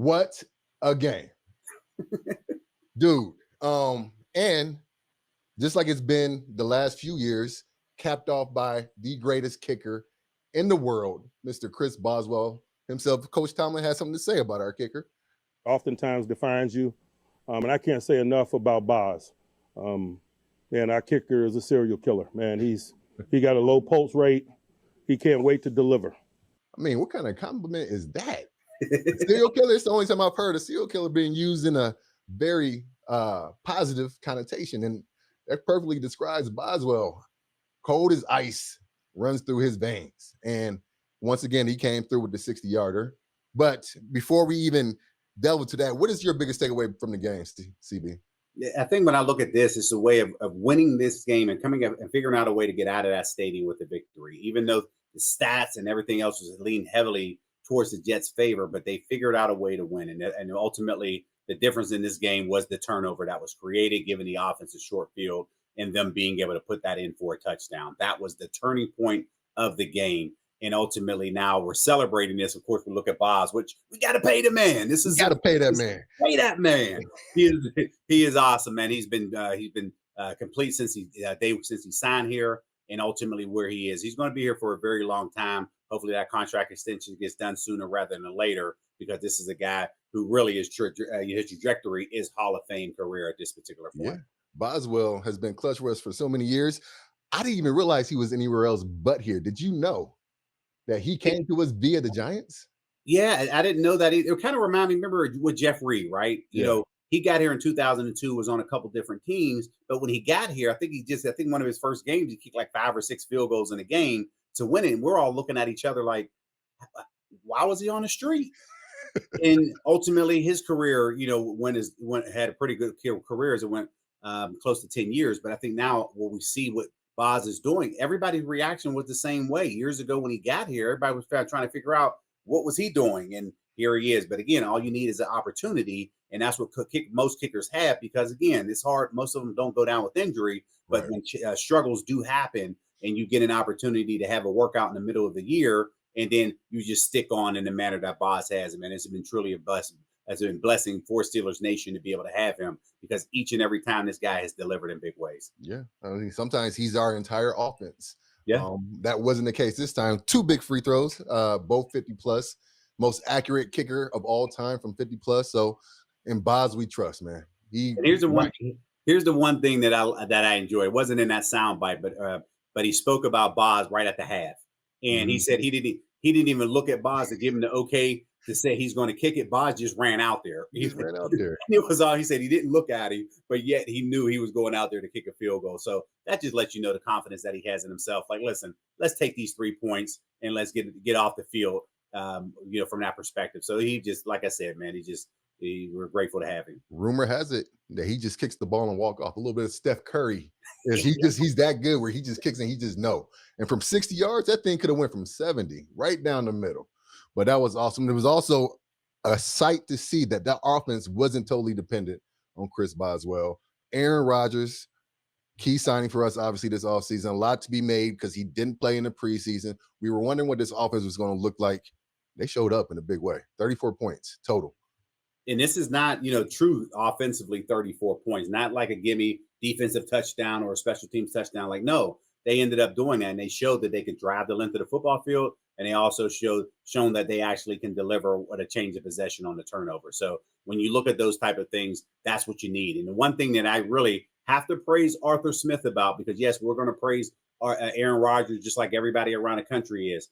What a game, dude. And just like it's been the last few years, capped off by the greatest kicker in the world, Mr. Chris Boswell himself. Coach Tomlin has something to say about our kicker. Oftentimes defines you, and I can't say enough about Boz. Man, our kicker is a serial killer. Man, he got a low pulse rate. He can't wait to deliver. I mean, what kind of compliment is that? Serial killer? It's the only time I've heard a serial killer being used in a very positive connotation, and that perfectly describes Boswell. Cold as ice runs through his veins, and once again, he came through with the 60-yarder. But before we even delve into that, what is your biggest takeaway from the game, CB? I think when I look at this, it's a way of winning this game and coming up and figuring out a way to get out of that stadium with a victory, even though the stats and everything else was leaned heavily towards the Jets' favor, but they figured out a way to win. And ultimately, the difference in this game was the turnover that was created, giving the offense a short field and them being able to put that in for a touchdown. That was the turning point of the game. And ultimately, now we're celebrating this. Of course, we look at Boz, which we got to pay the man. This is got to pay that man. Pay that man. He is awesome, man. He's been complete since he signed here, and ultimately where he is. He's going to be here for a very long time. Hopefully, that contract extension gets done sooner rather than later, because this is a guy who really is his trajectory is Hall of Fame career at this particular point. Yeah. Boswell has been clutch for us for so many years. I didn't even realize he was anywhere else but here. Did you know that he came to us via the Giants? Yeah, I didn't know that. It kind of reminded me, remember with Jeff Reed, right? You know, he got here in 2002, was on a couple different teams, but when he got here, I think one of his first games, he kicked like 5 or 6 field goals in a game to win it. And we're all looking at each other like, why was he on the street? And ultimately his career, had a pretty good career as it went close to 10 years. But I think now what we see what Boz is doing, everybody's reaction was the same way. Years ago when he got here, everybody was trying to figure out what was he doing, and here he is. But again, all you need is an opportunity, and that's what most kickers have, because again, it's hard. Most of them don't go down with injury, but when struggles do happen and you get an opportunity to have a workout in the middle of the year, and then you just stick on in the manner that Boz has, man, it's been truly a blessing. Has been blessing for Steelers Nation to be able to have him, because each and every time this guy has delivered in big ways. Yeah, I mean, sometimes he's our entire offense. Yeah, that wasn't the case this time. 2 big free throws, both 50+. Most accurate kicker of all time from 50+. So in Boz, we trust, man. And here's the one thing that I enjoy. It wasn't in that soundbite, but he spoke about Boz right at the half, and he said he didn't even look at Boz to give him the okay to say he's going to kick it. Boz just ran out there. He ran out there. It was all he said. He didn't look at him, but yet he knew he was going out there to kick a field goal. So that just lets you know the confidence that he has in himself. Like, listen, let's take these 3 points and let's get off the field, from that perspective. So he just, like I said, man, we're grateful to have him. Rumor has it that he just kicks the ball and walk off. A little bit of Steph Curry. He's that good where he just kicks and he just know. And from 60 yards, that thing could have went from 70 right down the middle. But that was awesome. It was also a sight to see that offense wasn't totally dependent on Chris Boswell. Aaron Rodgers, key signing for us, obviously, this offseason. A lot to be made because he didn't play in the preseason. We were wondering what this offense was going to look like. They showed up in a big way. 34 points total. And this is not, true offensively 34 points, not like a gimme defensive touchdown or a special teams touchdown. Like, no, they ended up doing that, and they showed that they could drive the length of the football field. And they also shown that they actually can deliver what a change of possession on the turnover. So when you look at those type of things, that's what you need. And the one thing that I really have to praise Arthur Smith about, because yes, we're going to praise Aaron Rodgers just like everybody around the country is.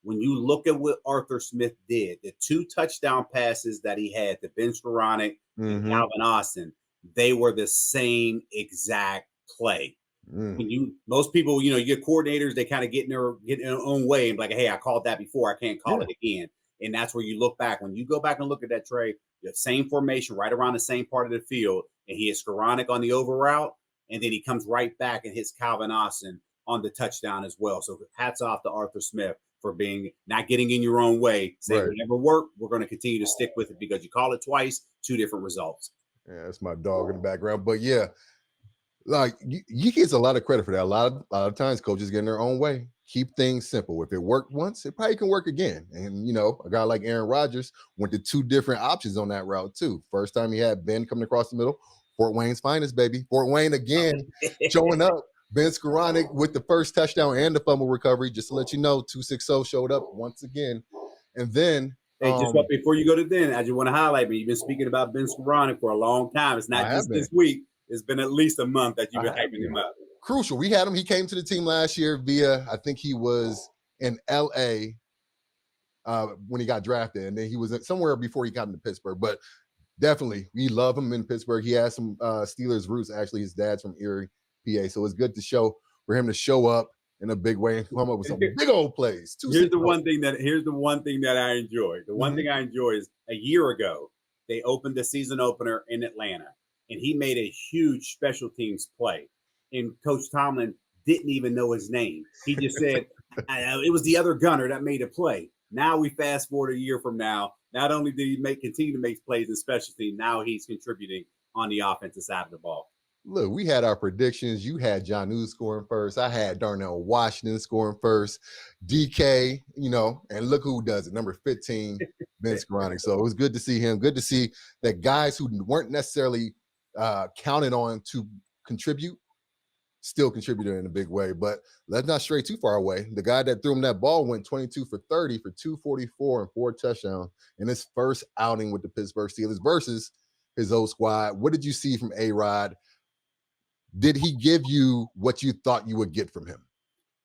When you look at what Arthur Smith did, the 2 touchdown passes that he had to Ben Skoranek and Calvin Austin, they were the same exact play. When most people, you get coordinators, they kind of get in their own way and be like, hey, I called that before, I can't call it again. And that's where you look back. When you go back and look at that, Trai, the same formation right around the same part of the field, and he has Skoranek on the over route, and then he comes right back and hits Calvin Austin on the touchdown as well. So hats off to Arthur Smith for not getting in your own way. Saying whatever worked, we're going to continue to stick with it, because you call it twice, 2 different results. Yeah, that's my dog in the background. But yeah, Like he gets a lot of credit for that. A lot of times coaches get in their own way. Keep things simple. If it worked once, it probably can work again. And a guy like Aaron Rodgers went to two different options on that route too. First time he had Ben coming across the middle, Fort Wayne's finest, baby. Fort Wayne again showing up. Ben Skoranek with the first touchdown and the fumble recovery. Just to let you know, 260 showed up once again. And then Hey, before you go to then, I just want to highlight, you've been speaking about Ben Skoranek for a long time. It's not just this week. It's been at least a month that you've been hyping him up. Crucial. We had him. He came to the team last year via, I think he was in LA when he got drafted. And then he was somewhere before he got into Pittsburgh. But definitely, we love him in Pittsburgh. He has some Steelers roots. Actually, his dad's from Erie, PA. So it's good for him to show up in a big way and come up with some big old plays. Here's the one thing that I enjoy. The one thing I enjoy is a year ago, they opened the season opener in Atlanta, and he made a huge special teams play. And Coach Tomlin didn't even know his name. He just said, it was the other gunner that made a play. Now we fast forward a year from now. Not only did he continue to make plays in special teams, now he's contributing on the offensive side of the ball. Look, we had our predictions. You had Jonnu scoring first. I had Darnell Washington scoring first. DK, and look who does it. Number 15, Ben Skoranek. So it was good to see him. Good to see that guys who weren't necessarily counted on to contribute still contributed in a big way. But let's not stray too far away. The guy that threw him that ball went 22 for 30 for 244 and 4 touchdowns in his first outing with the Pittsburgh Steelers versus his old squad. What did you see from A-Rod? Did he give you what you thought you would get from him?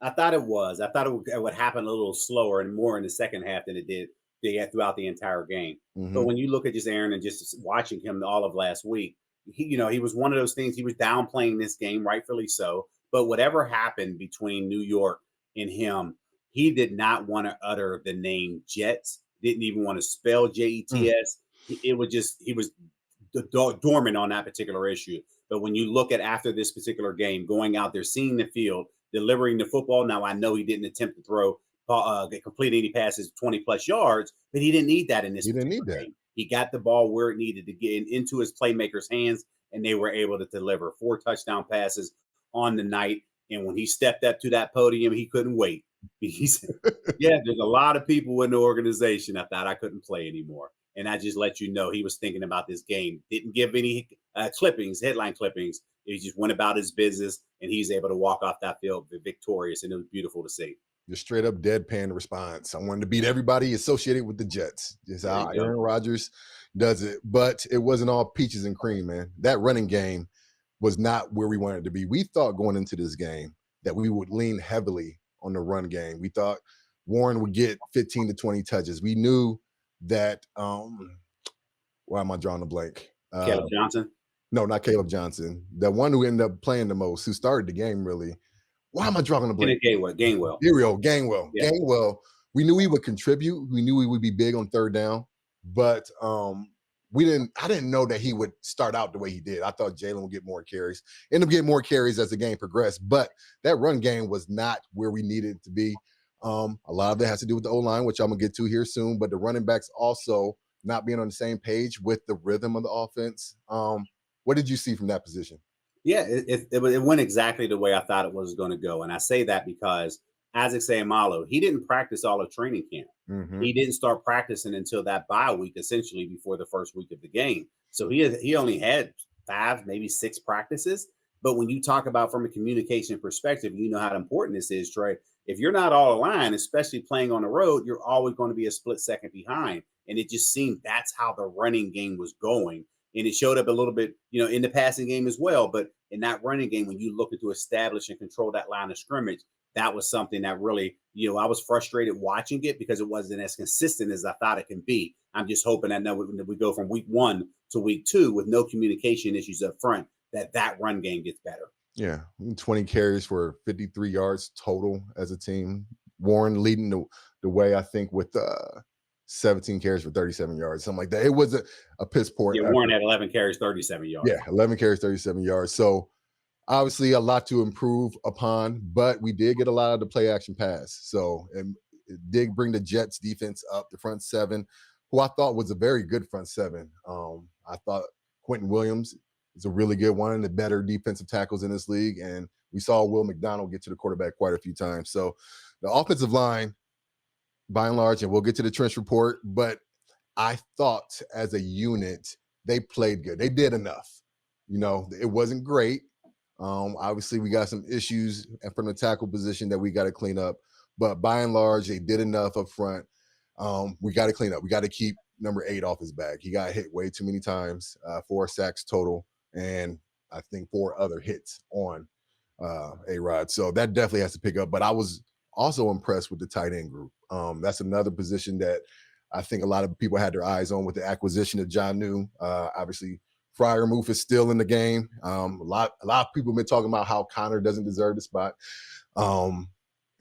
I thought it would happen a little slower and more in the second half than it did throughout the entire game. But when you look at just Aaron and just watching him all of last week, he was one of those things. He was downplaying this game, rightfully so. But whatever happened between New York and him, he did not want to utter the name Jets. Didn't even want to spell Jets. It was just he was dormant on that particular issue. But when you look at after this particular game, going out there, seeing the field, delivering the football. Now I know he didn't attempt to throw, complete any passes 20+ yards, but he didn't need that in this. He didn't need that. Game. He got the ball where it needed to get into his playmakers' hands, and they were able to deliver 4 touchdown passes on the night. And when he stepped up to that podium, he couldn't wait. He said, "Yeah, there's a lot of people in the organization I thought I couldn't play anymore." And I just let you know he was thinking about this game. Didn't give any headline clippings. He just went about his business, and he's able to walk off that field victorious, and it was beautiful to see. Just straight up deadpan response. I wanted to beat everybody associated with the Jets. Just how Aaron Rodgers does it. But it wasn't all peaches and cream, man. That running game was not where we wanted to be. We thought going into this game that we would lean heavily on the run game. We thought Warren would get 15 to 20 touches. We knew that why am I drawing a blank? Caleb Johnson? No, not Caleb Johnson. The one who ended up playing the most, who started the game really. Why am I drawing a blank? Gainwell. Gainwell. Yeah. Gainwell. We knew he would contribute. We knew he would be big on third down, but I didn't know that he would start out the way he did. I thought Jalen would get more carries. Ended up getting more carries as the game progressed, but that run game was not where we needed it to be. A lot of it has to do with the O-line, which I'm gonna get to here soon, but the running backs also not being on the same page with the rhythm of the offense. What did you see from that position? Yeah, it went exactly the way I thought it was going to go. And I say that because Isaac Seumalo, he didn't practice all of training camp. He didn't start practicing until that bye week, essentially before the first week of the game. So he only had 5, maybe 6 practices. But when you talk about from a communication perspective, you know how important this is, Trai. If you're not all aligned, especially playing on the road, you're always going to be a split second behind. And it just seemed that's how the running game was going. And it showed up a little bit, in the passing game as well. But in that running game, when you look to establish and control that line of scrimmage, that was something that really, I was frustrated watching it because it wasn't as consistent as I thought it can be. I'm just hoping that now we go from week 1 to week 2 with no communication issues up front, that run game gets better. Yeah, 20 carries for 53 yards total as a team. Warren leading the way, I think, with 17 carries for 37 yards, something like that. It was a piss poor. Yeah, Warren had 11 carries, 37 yards. Yeah, 11 carries, 37 yards. So obviously a lot to improve upon, but we did get a lot of the play action pass. So it did bring the Jets defense up, the front 7, who I thought was a very good front 7. I thought Quentin Williams is a really good one of the better defensive tackles in this league. And we saw Will McDonald get to the quarterback quite a few times. So the offensive line, by and large, and we'll get to the trench report, but I thought as a unit, they played good. They did enough. It wasn't great. Obviously, we got some issues from the tackle position that we got to clean up. But by and large, they did enough up front. We got to clean up. We got to keep number 8 off his back. He got hit way too many times, 4 sacks total, and I think 4 other hits on A-Rod. So that definitely has to pick up. But I was also impressed with the tight end group. That's another position that I think a lot of people had their eyes on with the acquisition of Jonnu. Obviously, Freiermuth is still in the game. A lot of people have been talking about how Connor doesn't deserve the spot.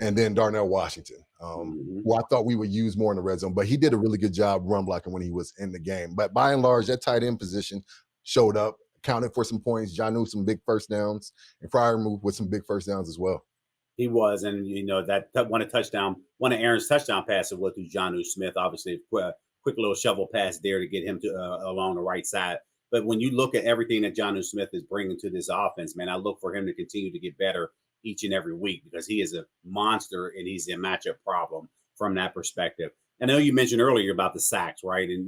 And then Darnell Washington, who I thought we would use more in the red zone, but he did a really good job run blocking when he was in the game. But by and large, that tight end position showed up, accounted for some points. Jonnu some big first downs, and Freiermuth with some big first downs as well. He was, and that one of Aaron's touchdown passes was through Jonnu Smith. Obviously, a quick little shovel pass there to get him to along the right side. But when you look at everything that Jonnu Smith is bringing to this offense, man, I look for him to continue to get better each and every week because he is a monster and he's a matchup problem from that perspective. I know you mentioned earlier about the sacks, right? And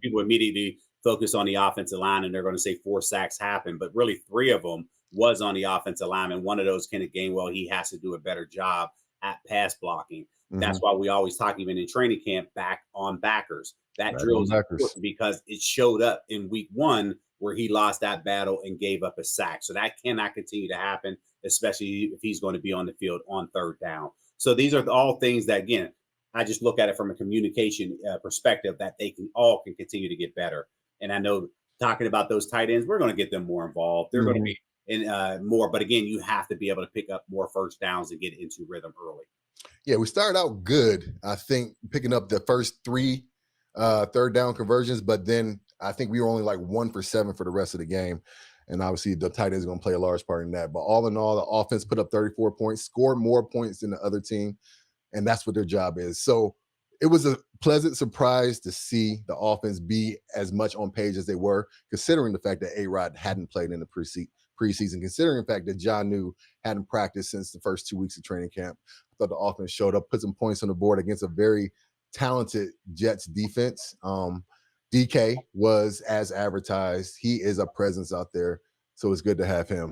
people immediately focus on the offensive line and they're going to say 4 sacks happened, but really 3 of them was on the offensive line. And one of those, Kenneth Gainwell, he has to do a better job at pass blocking. That's why we always talk, even in training camp, back on backers. That drill is important because it showed up in week 1 where he lost that battle and gave up a sack. So that cannot continue to happen, especially if he's going to be on the field on 3rd down. So these are all things that, again, I just look at it from a communication perspective that they can continue to get better. And I know talking about those tight ends, we're going to get them more involved. They're going to be in more. But again, you have to be able to pick up more first downs and get into rhythm early. Yeah, we started out good, I think, picking up the first 3 3rd down conversions, but then I think we were only like 1 for 7 for the rest of the game. And obviously the tight end is going to play a large part in that. But all in all, the offense put up 34 points, scored more points than the other team. And that's what their job is. So it was a pleasant surprise to see the offense be as much on page as they were, considering the fact that A-Rod hadn't played in the preseason, considering the fact that Jonnu hadn't practiced since the first 2 weeks of training camp. I thought the offense showed up, put some points on the board against a very talented Jets defense. DK was as advertised. He is a presence out there, so it's good to have him.